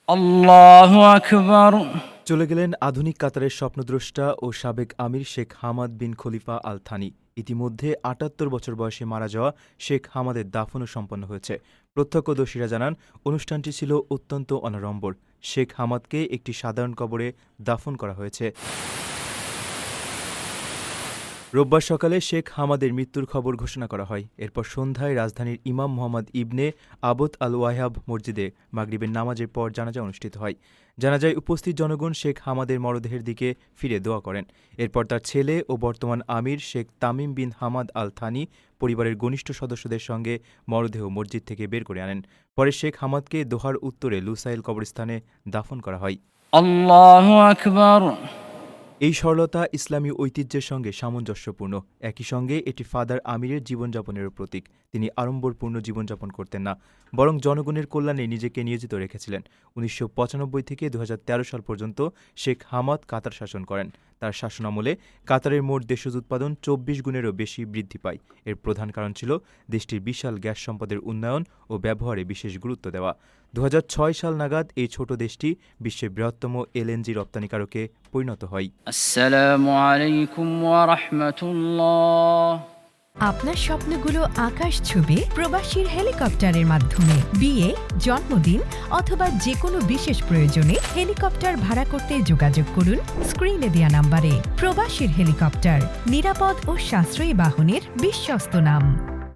আল্লাহু আকবার। চলে গেলেন আধুনিক কাতারের স্বপ্নদ্রষ্টা ও সাবেক আমির শেখ হামাদ বিন খলিফা আল থানি। ইতিমধ্যে ৭৮ বছর বয়সে মারা যাওয়া শেখ হামাদের দাফনও সম্পন্ন হয়েছে। প্রত্যক্ষদর্শীরা জানান, অনুষ্ঠানটি ছিল অত্যন্ত অনাড়ম্বর। শেখ হামাদকে একটি সাধারণ কবরে দাফন করা হয়েছে। রোববার সকালে শেখ হামাদের মৃত্যুর খবর ঘোষণা করা হয়। এরপর সন্ধ্যায় রাজধানীর ইমাম মোহাম্মদ ইবনে আবদ আল ওয়াহাব মসজিদে মাগরিবের নামাজের পর জানাজা অনুষ্ঠিত হয়। জানাজায় উপস্থিত জনগণ শেখ হামাদের মরদেহের দিকে ফিরে দোয়া করেন। এরপর তার ছেলে ও বর্তমান আমির Sheikh Tamim bin Hamad Al Thani পরিবারের ঘনিষ্ঠ সদস্যদের সঙ্গে মরদেহ মসজিদ থেকে বের করে আনেন। পরে শেখ হামাদকে দোহার উত্তরে লুসাইল কবরস্থানে দাফন করা হয়। আল্লাহু আকবার। এই সরলতা ইসলামী ঐতিহ্যের সঙ্গে সামঞ্জস্যপূর্ণ। একই সঙ্গে এটি ফাদার আমিরের জীবনযাপনেরও প্রতীক। তিনি আড়ম্বরপূর্ণ জীবনযাপন করতেন না, বরং জনগণের কল্যাণে নিজেকে নিয়োজিত রেখেছিলেন। ১৯৯৫ থেকে ২০১৩ সাল পর্যন্ত শেখ হামাদ কাতার শাসন করেন। তার শাসনামলে কাতারের মোট দেশজ উৎপাদন ২৪ গুণেরও বেশি বৃদ্ধি পায়। এর প্রধান কারণ ছিল দেশটির বিশাল গ্যাস সম্পদের উন্নয়ন ও ব্যবহারে বিশেষ গুরুত্ব দেওয়া। ২০০৬ সাল নাগাদ এই ছোট দেশটি বিশ্বের বৃহত্তম এলএনজি রপ্তানিকারকে পরিণত হয়। আসসালামু আলাইকুম ওয়া রাহমাতুল্লাহ। আপনার স্বপ্নগুলো আকাশ ছুবে প্রবাসীর হেলিকপ্টারের মাধ্যমে। বিয়ে, জন্মদিন অথবা যে কোনো বিশেষ প্রয়োজনে হেলিকপ্টার ভাড়া করতে যোগাযোগ করুন স্ক্রিনে দেয়া নাম্বারে। প্রবাসীর হেলিকপ্টার, নিরাপদ ও সাশ্রয়ী বাহনের বিশ্বস্ত নাম।